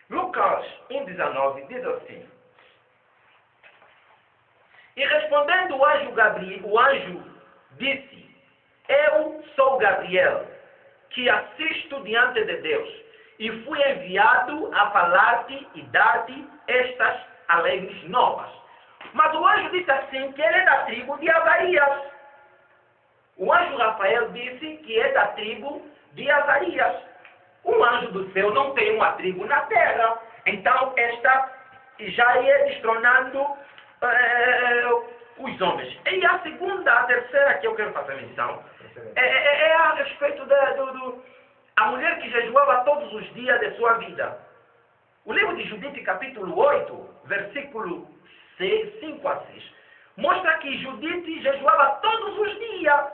Lucas 1,19 diz assim: e respondendo o anjo disse: eu sou Gabriel, que assisto diante de Deus, e fui enviado a falar-te e dar-te estas alegres novas. Mas o anjo disse assim, que ele é da tribo de Azarias. O anjo Rafael disse que é da tribo de Azarias. O anjo do céu não tem uma tribo na terra. Então, esta já ia destronando os homens. E a terceira que eu quero fazer menção, é a respeito a mulher que jejuava todos os dias de sua vida. O livro de Judite, capítulo 8, versículo 5 a 6, mostra que Judite jejuava todos os dias.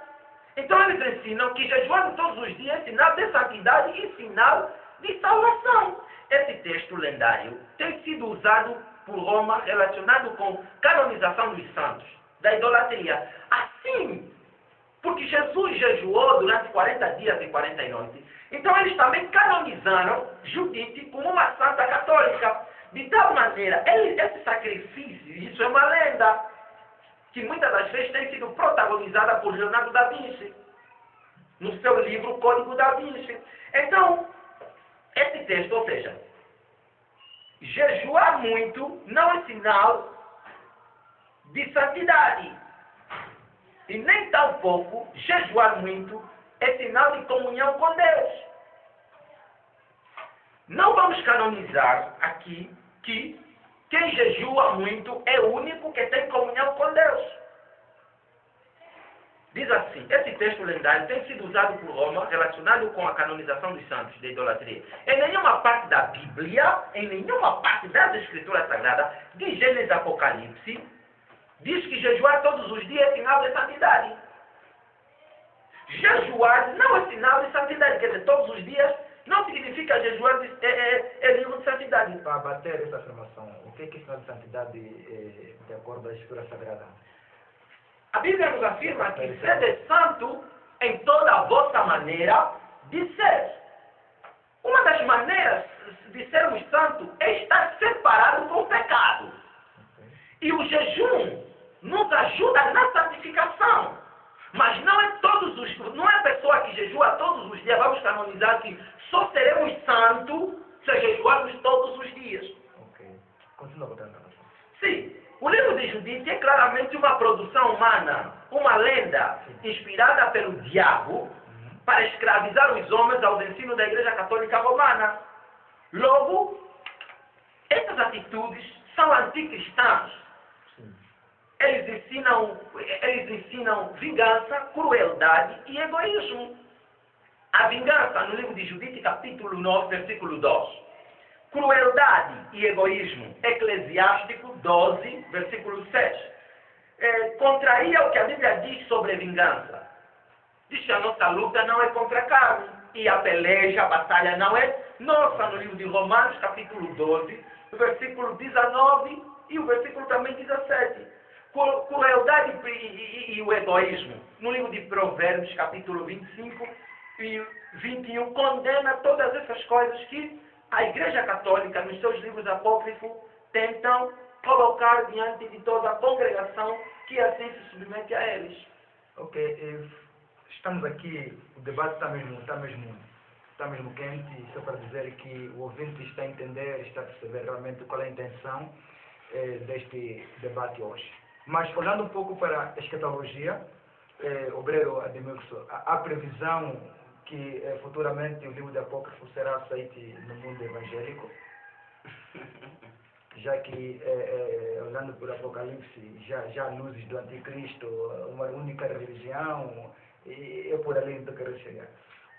Então eles ensinam que jejuando todos os dias é sinal de santidade e sinal de salvação. Esse texto lendário tem sido usado por Roma relacionado com canonização dos santos, da idolatria. Assim, porque Jesus jejuou durante 40 dias e 40 noites, então eles também canonizaram Judite como uma santa católica. De tal maneira, esse sacrifício, isso é uma lenda, que muitas das vezes tem sido protagonizada por Leonardo da Vinci, no seu livro Código da Vinci. Então, esse texto, ou seja, jejuar muito não é sinal de santidade. E nem tampouco jejuar muito é sinal de comunhão com Deus. Não vamos canonizar aqui que quem jejua muito é o único que tem comunhão com Deus. Diz assim, esse texto lendário tem sido usado por Roma relacionado com a canonização dos santos de idolatria. Em nenhuma parte da Bíblia, em nenhuma parte das Escrituras Sagradas, de Gênesis e Apocalipse, diz que jejuar todos os dias é sinal de santidade. Jejuar não é sinal de santidade, quer dizer, todos os dias não significa jejuar é livro de santidade. Para bater essa afirmação, o que é sinal de santidade de acordo com a Escritura Sagrada? A Bíblia nos afirma que sede santo em toda a vossa maneira de ser. Uma das maneiras de sermos santos é estar separado com o pecado. E o jejum nos ajuda na santificação. Mas não é a pessoa que jejua todos os dias, vamos canonizar que só seremos santos se jejuarmos todos os dias. Ok. Continua botando a noção. Sim. O livro de Judite é claramente uma produção humana, uma lenda inspirada pelo diabo para escravizar os homens aos ensinos da Igreja Católica Romana. Logo, essas atitudes são anticristãs. Eles ensinam vingança, crueldade e egoísmo. A vingança, no livro de Judite, capítulo 9, versículo 2. Crueldade e egoísmo, Eclesiástico 12, versículo 6. Contraria o que a Bíblia diz sobre vingança. Diz que a nossa luta não é contra a carne. E a peleja, a batalha não é nossa. No livro de Romanos, capítulo 12, o versículo 19 e o versículo também 17. Crueldade e o egoísmo. No livro de Provérbios, capítulo 25 e 21, condena todas essas coisas que a Igreja Católica, nos seus livros apócrifos, tentam colocar diante de toda a congregação que assim se submete a eles. Ok, estamos aqui, o debate está mesmo quente, só para dizer que o ouvinte está a entender, está a perceber realmente qual é a intenção deste debate hoje. Mas olhando um pouco para a escatologia, obreiro Ademilson, há previsão que futuramente o livro de Apócrifo será aceito no mundo evangélico? já que, olhando por Apocalipse, já há luzes do Anticristo, uma única religião, e é por ali onde eu quero chegar.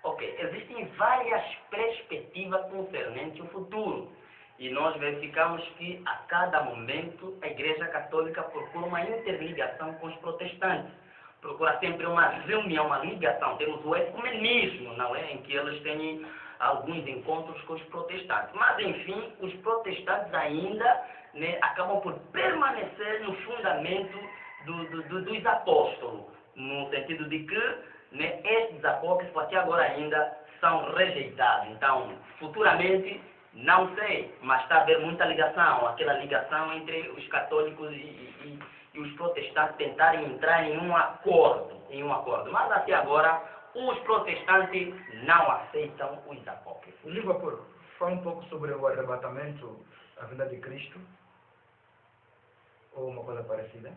Ok, existem várias perspectivas concernentes ao futuro. E nós verificamos que a cada momento a Igreja Católica procura uma interligação com os protestantes. Procura sempre uma reunião, uma ligação. Temos o ecumenismo, não é? Em que eles têm alguns encontros com os protestantes. Mas, enfim, os protestantes ainda, né, acabam por permanecer no fundamento dos apóstolos. No sentido de que, né, estes apócrifos até agora ainda são rejeitados. Então, futuramente, não sei, mas está a haver muita ligação, aquela ligação entre os católicos e os protestantes tentarem entrar em um acordo. Mas até agora, os protestantes não aceitam os apócrifos. O livro apócrifo fala um pouco sobre o arrebatamento, a vinda de Cristo, ou uma coisa parecida?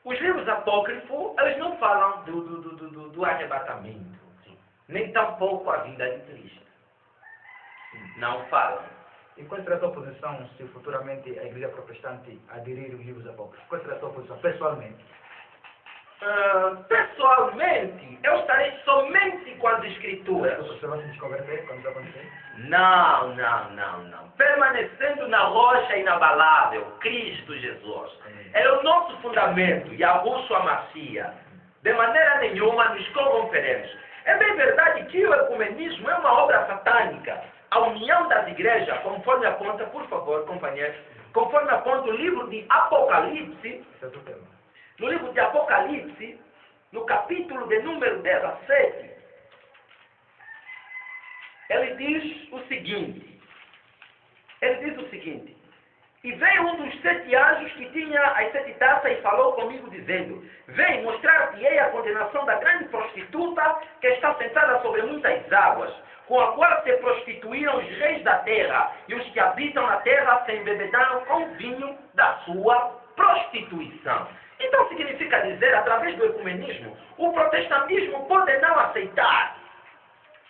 Os livros apócrifos, eles não falam do arrebatamento, nem tampouco a vinda de Cristo. Não falam. E qual será a sua posição se futuramente a Igreja Protestante aderir aos livros apócrifos? Qual será a sua posição, pessoalmente? Pessoalmente, eu estarei somente com as Escrituras. Você vai se desconverter quando isso acontecer? Não. Permanecendo na rocha inabalável, Cristo Jesus. Ele é o nosso fundamento, Yahushua Mashiach. De maneira nenhuma nos corromperemos. É bem verdade que o ecumenismo é uma obra satânica. A união das igrejas, conforme aponta, por favor, companheiros, conforme aponta o livro de Apocalipse, no livro de Apocalipse, no capítulo de número 17, ele diz o seguinte, e veio um dos 7 anjos que tinha as 7 taças e falou comigo dizendo, vem mostrar-te-ei a condenação da grande prostituta que está sentada sobre muitas águas, com a qual se prostituíram os reis da terra, e os que habitam na terra se embebedaram com o vinho da sua prostituição. Então significa dizer, através do ecumenismo, o protestantismo pode não aceitar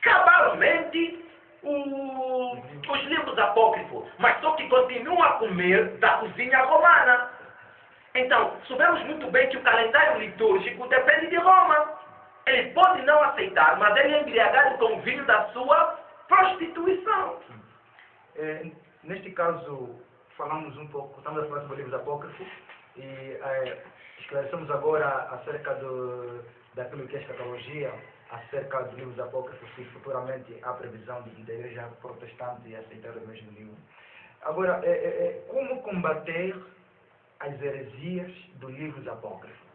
cabalmente os livros apócrifos, mas só que continuam a comer da cozinha romana. Então, sabemos muito bem que o calendário litúrgico depende de Roma. Ele pode não aceitar, mas ele é embriagado com o vinho da sua prostituição. Neste caso, falamos um pouco, estamos a falar sobre livros apócrifos e esclarecemos agora acerca daquilo que é escatologia, acerca dos livros apócrifos, se futuramente há previsão da igreja protestante aceitar o mesmo livro. Agora, como combater as heresias dos livros apócrifos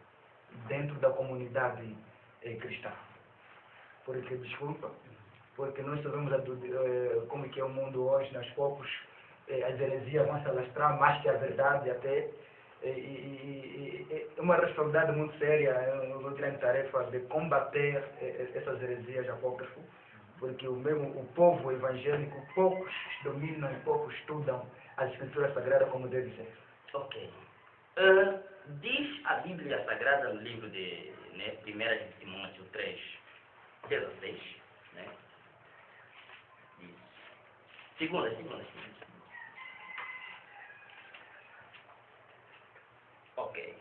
dentro da comunidade cristã? Porque nós sabemos como que é o mundo hoje, aos poucos as heresias vão se alastrar mais que a verdade até, é uma responsabilidade muito séria, uma grande tarefa de combater essas heresias apócrifas, porque o povo evangélico, poucos dominam e poucos estudam as escrituras sagradas como deve ser. Ok. Diz a Bíblia Sagrada no livro de 1 de Timóteo 3, 16, né? Diz. Segunda. Ok.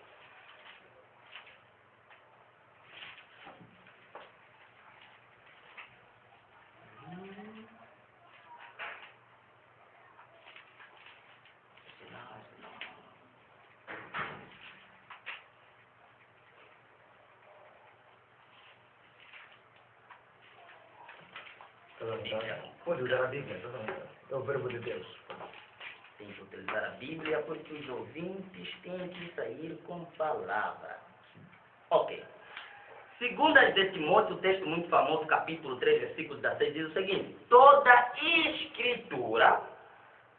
Pode usar a Bíblia, é o verbo de Deus. Tem que utilizar a Bíblia porque os ouvintes têm que sair com palavra. Ok. Segunda de Timóteo, texto muito famoso, capítulo 3, versículo 16, diz o seguinte: toda escritura,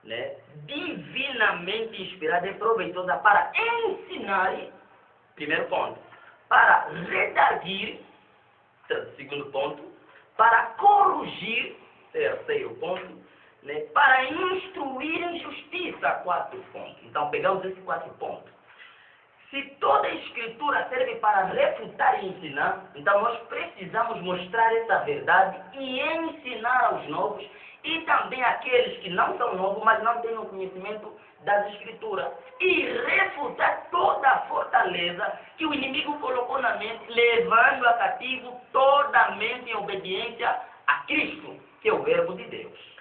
né, divinamente inspirada e proveitosa para ensinar, primeiro ponto, para redarguir, segundo ponto, para corrigir, terceiro ponto, né, para instruir em justiça, 4 pontos. Então, pegamos esses 4 pontos. Se toda a escritura serve para refutar e ensinar, então nós precisamos mostrar essa verdade e ensinar aos novos e também aqueles que não são novos, mas não têm o conhecimento das Escrituras, e refutar toda a fortaleza que o inimigo colocou na mente, levando a cativo toda a mente em obediência a Cristo, que é o Verbo de Deus.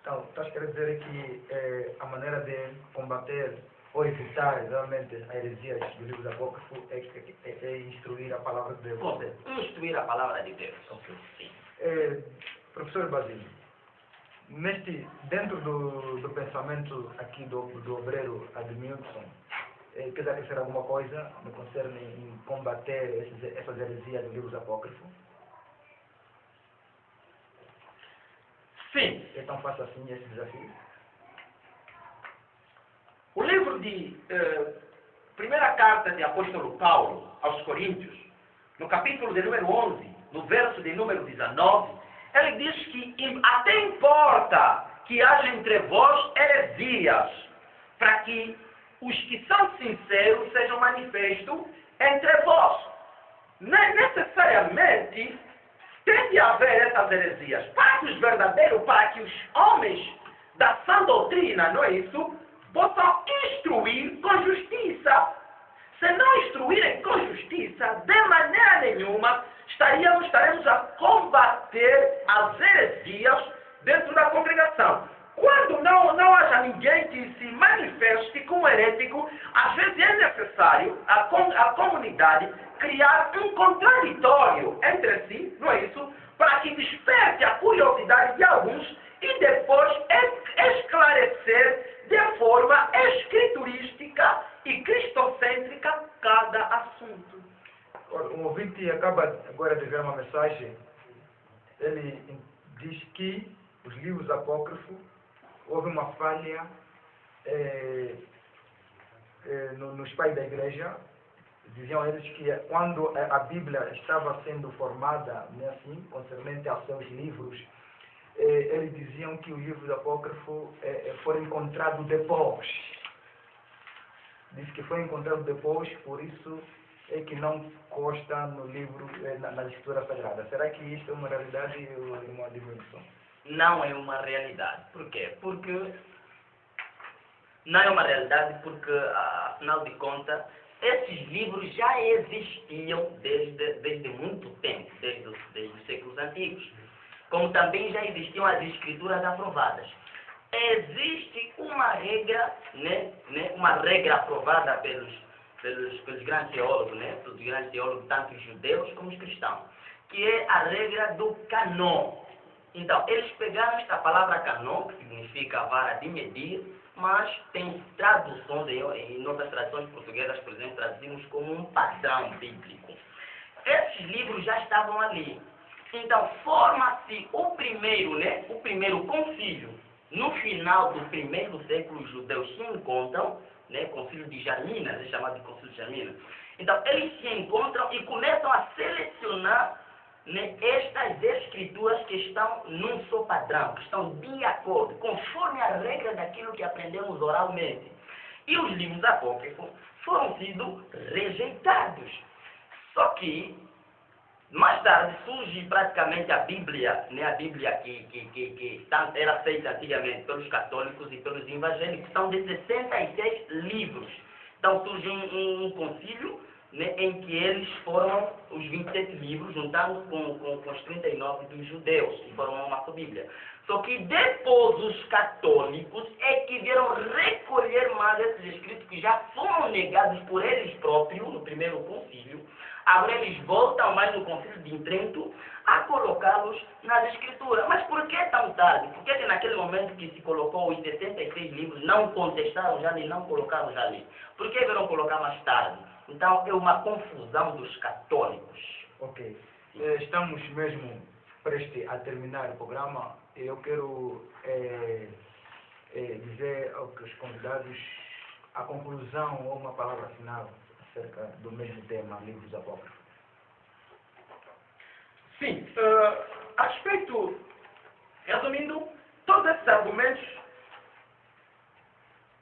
Então, estás querendo dizer que a maneira de combater ou evitar realmente a heresia dos livros apócrifos é instruir a palavra de Deus? Instruir a palavra de Deus. Ok. Sim. Professor Basílio, dentro do pensamento aqui do obreiro Admilson, quer acrescentar alguma coisa no concerne em combater essas heresias dos livros apócrifos? Sim. É tão fácil assim esse desafio? O livro de primeira carta de apóstolo Paulo aos Coríntios, no capítulo de número 11, no verso de número 19, ele diz que até importa que haja entre vós heresias, para que os que são sinceros sejam manifestos entre vós. Necessariamente tem de haver essas heresias para os verdadeiros, para que os homens da sã doutrina, não é isso, possam instruir com justiça. Se não instruírem com justiça, de maneira nenhuma estaremos a combater as heresias dentro da congregação. Quando não haja ninguém que se manifeste como herético, às vezes é necessário a comunidade criar um contraditório entre si, não é isso? Para que desperte a curiosidade de alguns e depois esclarecer de forma escriturística e cristocêntrica cada assunto. Um ouvinte acaba agora de ver uma mensagem. Ele diz que os livros apócrifos houve uma falha nos pais da igreja. Diziam eles que quando a Bíblia estava sendo formada, né, assim, concernente aos seus livros, eles diziam que os livros apócrifos foram encontrados depois. Diz que foi encontrado depois, por isso é que não consta no livro, na Escritura Sagrada. Será que isto é uma realidade, irmão Admilson? Não é uma realidade. Por quê? Porque não é uma realidade porque, afinal de contas, esses livros já existiam desde muito tempo, desde os séculos antigos. Como também já existiam as escrituras aprovadas. Existe uma regra, uma regra aprovada pelos grandes teólogos, pelos grandes teólogos, tanto os judeus como os cristãos, que é a regra do canon. Então, eles pegaram esta palavra canon, que significa vara de medir, mas tem traduções, em nossas traduções portuguesas, por exemplo, traduzimos como um padrão bíblico. Esses livros já estavam ali. Então, forma-se o primeiro concílio. No final do primeiro século, os judeus se encontram, concílio de Jarmina, é chamado de concílio de Jarmina. Então, eles se encontram e começam a selecionar estas escrituras que estão num só padrão, que estão de acordo, conforme a regra daquilo que aprendemos oralmente. E os livros apócrifos foram sido rejeitados. Só que, mais tarde, surge praticamente a Bíblia, a Bíblia que era aceita antigamente pelos católicos e pelos evangélicos. São de 66 livros. Então surge um concílio, em que eles formam os 27 livros, juntando com os 39 dos judeus, que formam uma só Bíblia. Só que depois os católicos é que vieram recolher mais esses escritos que já foram negados por eles próprios no primeiro concílio. Agora eles voltam mais no concílio de Trento a colocá-los nas escrituras. Mas por que tão tarde? Por que naquele momento que se colocou os 66 livros não contestaram já e não colocaram já ali? Por que vieram colocar mais tarde? Então é uma confusão dos católicos. Ok. Estamos mesmo prestes a terminar o programa. Eu quero dizer aos convidados a conclusão ou uma palavra final acerca do mesmo tema, livros apócrifos. Sim. A respeito, resumindo, todos esses argumentos,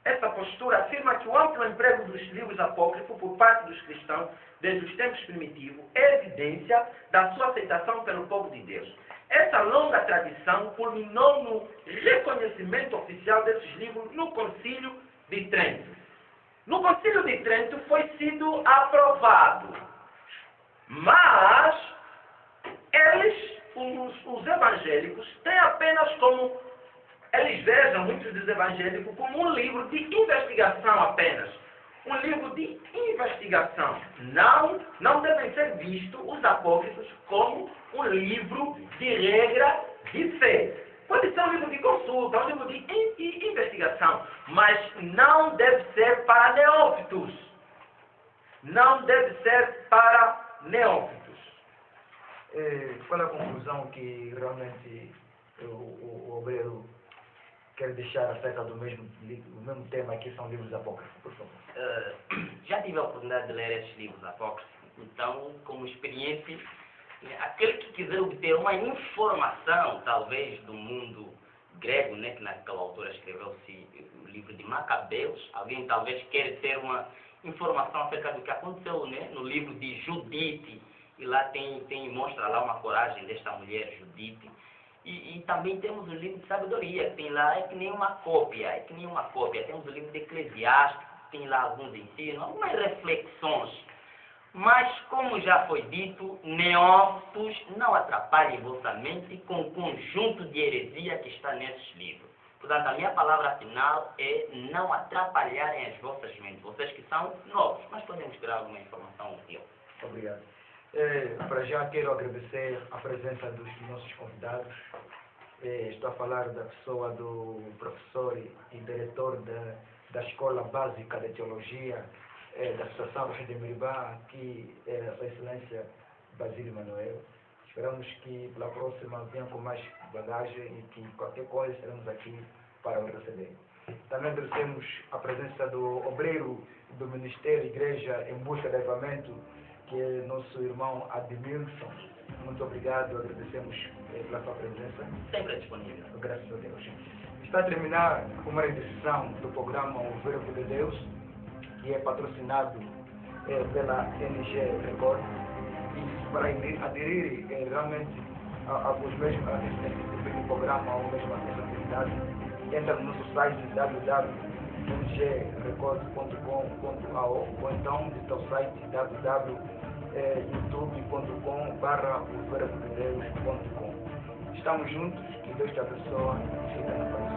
essa postura afirma que o amplo emprego dos livros apócrifos por parte dos cristãos desde os tempos primitivos é evidência da sua aceitação pelo povo de Deus. essa longa tradição culminou no reconhecimento oficial desses livros no Concílio de Trento. No Concílio de Trento foi sido aprovado, mas eles, os evangélicos, têm apenas como, eles vejam muitos dos evangélicos como um livro de investigação apenas. Um livro de investigação. Não devem ser vistos os apócrifos como um livro de regra de fé. Pode ser um livro de consulta, um livro de investigação, mas não deve ser para neófitos. Não deve ser para neófitos. Qual é a conclusão que realmente o obreiro quer deixar acerca do mesmo tema que são livros apócrifos, por favor? Já tive a oportunidade de ler esses livros apócrifos, então, como experiente, aquele que quiser obter uma informação, talvez, do mundo grego, né, que naquela altura escreveu-se o livro de Macabeus, alguém talvez queira ter uma informação acerca do que aconteceu, né, no livro de Judite, e lá mostra lá uma coragem desta mulher, Judite. E também temos o livro de sabedoria, que tem lá, é que nem uma cópia. Temos o livro de Eclesiástico, tem lá alguns ensinos, algumas reflexões. Mas, como já foi dito, neófitos, não atrapalhem vossa mente com o conjunto de heresia que está nesses livros. Portanto, a minha palavra final é não atrapalharem as vossas mentes. Vocês que são novos, mas podemos tirar alguma informação útil. Obrigado. Para já quero agradecer a presença dos nossos convidados. Estou a falar da pessoa do professor e diretor da Escola Básica de Teologia da Associação Rocha de Miribá, aqui a Excelência Basílio Manuel. Esperamos que pela próxima venham com mais bagagem e que qualquer coisa estaremos aqui para o receber. Também agradecemos a presença do obreiro do Ministério Igreja em Busca de Avivamento, que é nosso irmão Admilson. Muito obrigado, agradecemos pela sua presença. Sempre disponível. Graças a Deus. Está a terminar uma edição do programa O Verbo de Deus, que é patrocinado pela NG Record. E para aderir realmente aos mesmos a esse tipo de programa ou mesmo a essa atividade, entra no nosso site www.ngrecord.com.au ou então visita o site www.youtube.com/o-verbo-de-Deus.com. Estamos juntos, que Deus te abençoe. Fica na paz.